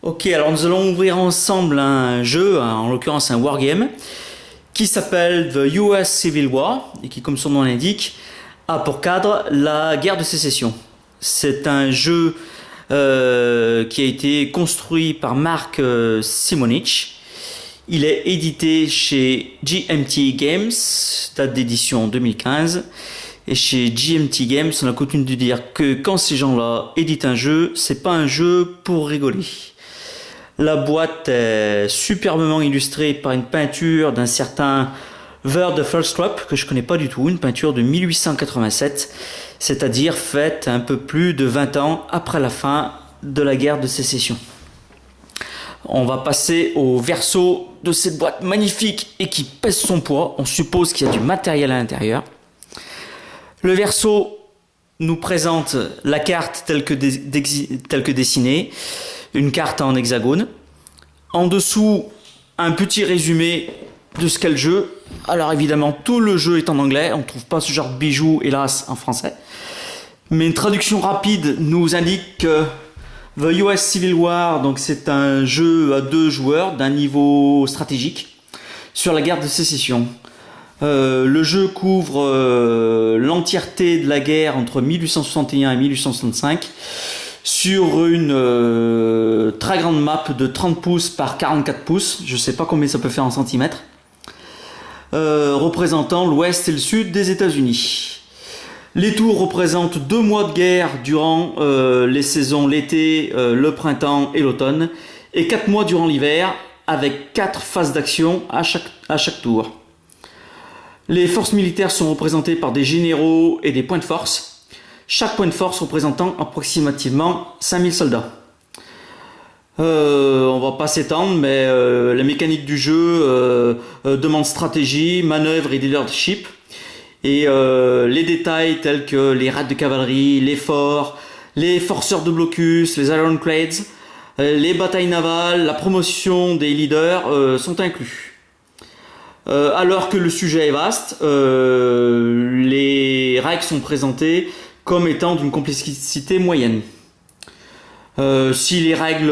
Ok, alors nous allons ouvrir ensemble un jeu, en l'occurrence un wargame, qui s'appelle The US Civil War, et qui, comme son nom l'indique, a pour cadre la guerre de sécession. C'est un jeu qui a été construit par Mark Simonich. Il est édité chez GMT Games, date d'édition 2015. Et chez GMT Games, on a coutume de dire que quand ces gens-là éditent un jeu, c'est pas un jeu pour rigoler. La boîte est superbement illustrée par une peinture d'un certain Verd de Volstrup, que je connais pas du tout, une peinture de 1887, c'est-à-dire faite un peu plus de 20 ans après la fin de la guerre de sécession. On va passer au verso de cette boîte magnifique et qui pèse son poids. On suppose qu'il y a du matériel à l'intérieur. Le verso nous présente la carte telle que dessinée, une carte en hexagone. En dessous, un petit résumé de ce qu'est le jeu. Alors évidemment, tout le jeu est en anglais, on ne trouve pas ce genre de bijoux, hélas, en français. Mais une traduction rapide nous indique que The US Civil War, donc c'est un jeu à 2 joueurs d'un niveau stratégique sur la guerre de sécession. Le jeu couvre l'entièreté de la guerre entre 1861 et 1865 sur une très grande map de 30 pouces par 44 pouces, je ne sais pas combien ça peut faire en centimètres, représentant l'ouest et le sud des États-Unis. Les tours représentent 2 mois de guerre durant les saisons l'été, le printemps et l'automne, et 4 mois durant l'hiver, avec 4 phases d'action à chaque tour. Les forces militaires sont représentées par des généraux et des points de force, chaque point de force représentant approximativement 5000 soldats. On va pas s'étendre, mais la mécanique du jeu demande stratégie, manœuvre et leadership. Et les détails tels que les raids de cavalerie, les forts, les forceurs de blocus, les ironclads, les batailles navales, la promotion des leaders sont inclus. Alors que le sujet est vaste, les règles sont présentées comme étant d'une complexité moyenne. Si les règles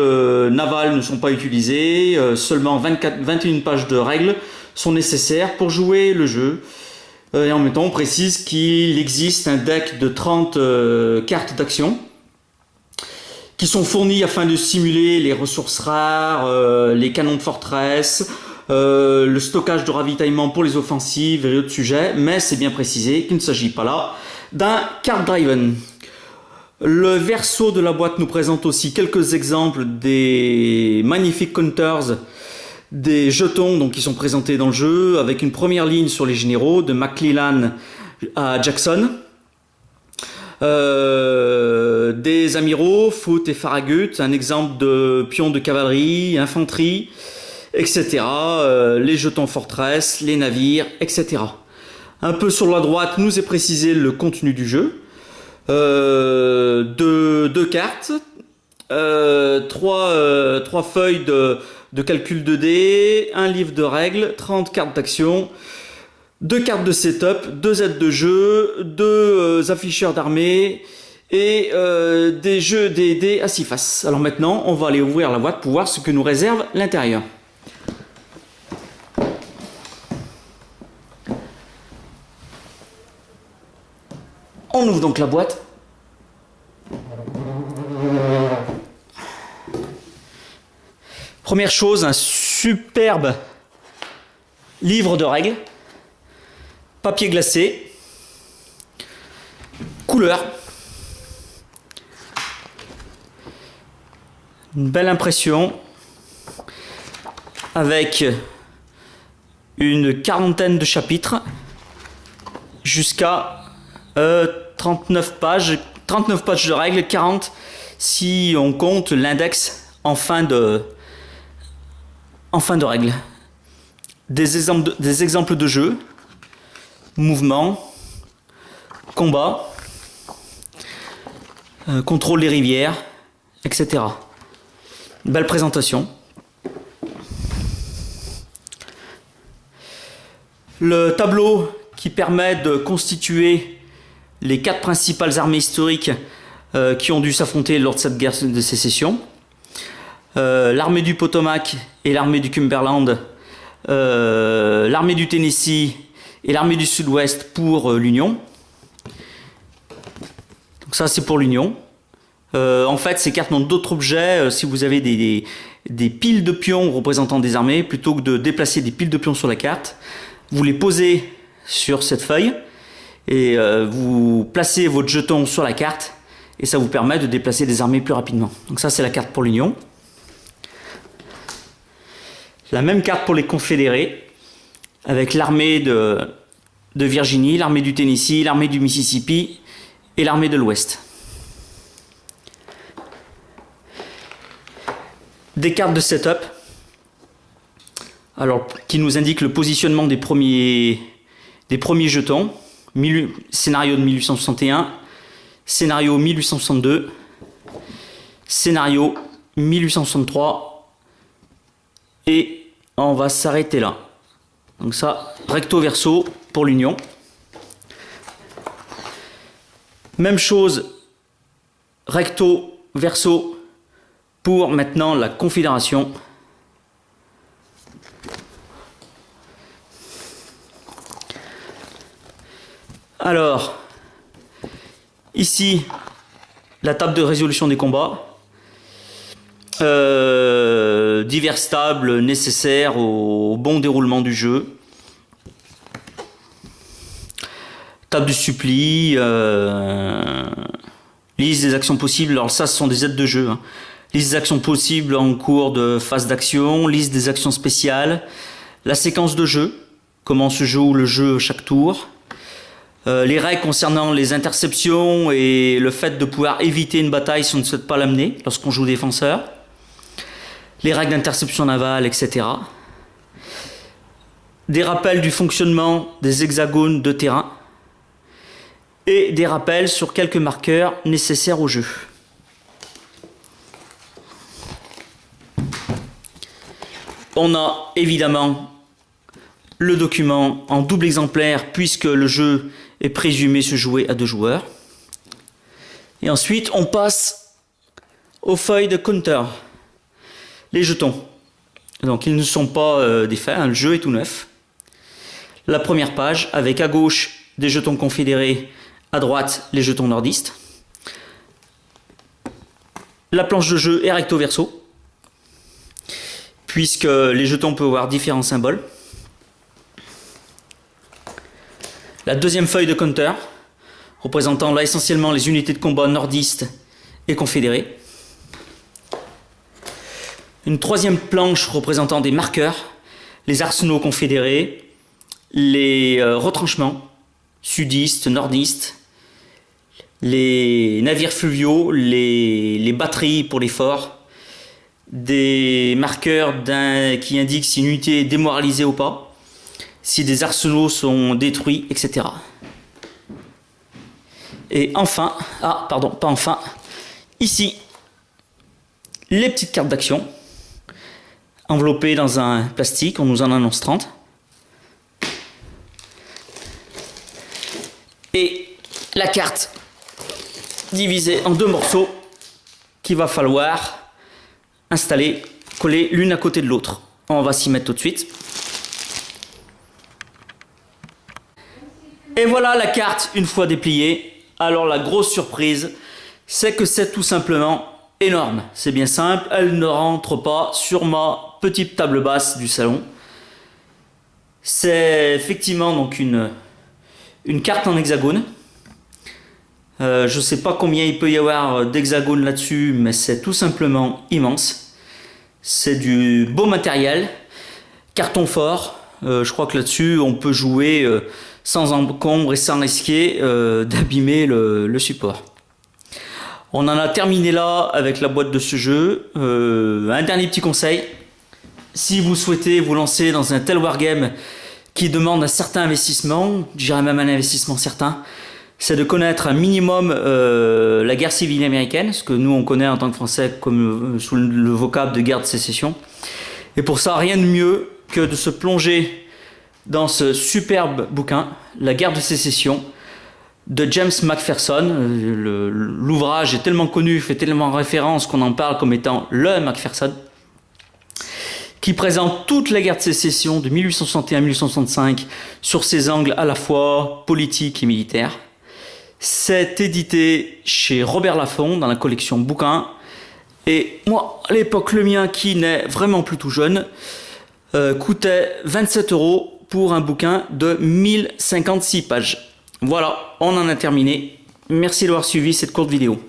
navales ne sont pas utilisées, seulement 21 pages de règles sont nécessaires pour jouer le jeu. Et en même temps, on précise qu'il existe un deck de 30 cartes d'action qui sont fournies afin de simuler les ressources rares, les canons de forteresse, le stockage de ravitaillement pour les offensives et autres sujets, mais c'est bien précisé qu'il ne s'agit pas là d'un card driven. Le verso de la boîte nous présente aussi quelques exemples des magnifiques counters des jetons donc, qui sont présentés dans le jeu, avec une première ligne sur les généraux, de McClellan à Jackson. Des amiraux, Foote et Farragut, un exemple de pion de cavalerie, infanterie, etc. Les jetons forteresse, les navires, etc. Un peu sur la droite, nous est précisé le contenu du jeu. Deux cartes, trois feuilles de calcul 2D, un livre de règles, 30 cartes d'action, 2 cartes de setup, 2 aides de jeu, 2 afficheurs d'armée et des dés à 6 faces. Alors maintenant, on va aller ouvrir la boîte pour voir ce que nous réserve l'intérieur. On ouvre donc la boîte. Première chose, un superbe livre de règles, papier glacé, couleur, une belle impression avec une quarantaine de chapitres jusqu'à 39 pages de règles, 40 si on compte l'index en fin de règles. Des exemples de jeux, mouvement, combat, contrôle des rivières, etc. Belle présentation. Le tableau qui permet de constituer les 4 principales armées historiques qui ont dû s'affronter lors de cette guerre de sécession. l'armée du Potomac et l'armée du Cumberland, l'armée du Tennessee et l'armée du Sud-Ouest pour l'Union. Donc ça c'est pour l'Union. En fait, ces cartes n'ont d'autres objets. Si vous avez des piles de pions représentant des armées, plutôt que de déplacer des piles de pions sur la carte, vous les posez sur cette feuille et vous placez votre jeton sur la carte et ça vous permet de déplacer des armées plus rapidement. Donc ça c'est la carte pour l'Union. La même carte pour les Confédérés, avec l'armée de Virginie, l'armée du Tennessee, l'armée du Mississippi et l'armée de l'Ouest. Des cartes de setup, alors qui nous indiquent le positionnement des premiers jetons. Scénario de 1861, scénario 1862, scénario 1863, et on va s'arrêter là. Donc ça, recto verso pour l'Union. Même chose, recto verso pour maintenant la Confédération. Alors, ici, la table de résolution des combats. Divers tables nécessaires au bon déroulement du jeu. Table du suppli. Liste des actions possibles. Alors ça, ce sont des aides de jeu. Hein. Liste des actions possibles en cours de phase d'action. Liste des actions spéciales. La séquence de jeu. Comment se joue le jeu chaque tour. Les règles concernant les interceptions et le fait de pouvoir éviter une bataille si on ne souhaite pas l'amener lorsqu'on joue défenseur. Les règles d'interception navale, etc. Des rappels du fonctionnement des hexagones de terrain. Et des rappels sur quelques marqueurs nécessaires au jeu. On a évidemment le document en double exemplaire puisque le jeu est présumé se jouer à 2 joueurs. Et ensuite, on passe aux feuilles de counter. Les jetons. Donc, ils ne sont pas défaits, hein, le jeu est tout neuf. La première page, avec à gauche des jetons confédérés, à droite les jetons nordistes. La planche de jeu est recto verso, puisque les jetons peuvent avoir différents symboles. La deuxième feuille de counter, représentant là essentiellement les unités de combat nordistes et confédérées. Une troisième planche représentant des marqueurs, les arsenaux confédérés, les retranchements sudistes, nordistes, les navires fluviaux, les batteries pour les forts, des marqueurs qui indiquent si une unité est démoralisée ou pas, si des arsenaux sont détruits, etc. Et enfin, ici, les petites cartes d'action, enveloppées dans un plastique, on nous en annonce 30. Et la carte divisée en 2 morceaux qu'il va falloir installer, coller l'une à côté de l'autre. On va s'y mettre tout de suite. Et voilà la carte une fois dépliée. Alors la grosse surprise, c'est que c'est tout simplement énorme. C'est bien simple, elle ne rentre pas sur ma petite table basse du salon. C'est effectivement donc une carte en hexagone. Je ne sais pas combien il peut y avoir d'hexagones là-dessus, mais c'est tout simplement immense. C'est du beau matériel, carton fort. Je crois que là-dessus on peut jouer sans encombre et sans risquer d'abîmer le support. On en a terminé là avec la boîte de ce jeu. Un dernier petit conseil, si vous souhaitez vous lancer dans un tel wargame qui demande un certain investissement, je dirais même un investissement certain, c'est de connaître un minimum la guerre civile américaine, ce que nous on connaît en tant que Français comme sous le vocable de guerre de sécession. Et pour ça, rien de mieux que de se plonger dans ce superbe bouquin, La guerre de sécession, de James Macpherson. L'ouvrage est tellement connu, fait tellement référence qu'on en parle comme étant le Macpherson, qui présente toute la guerre de sécession de 1861 à 1865 sur ses angles à la fois politiques et militaires. C'est édité chez Robert Laffont dans la collection bouquins. Et moi, à l'époque, le mien, qui n'est vraiment plus tout jeune, coûtait 27 € pour un bouquin de 1056 pages. Voilà, on en a terminé. Merci d'avoir suivi cette courte vidéo.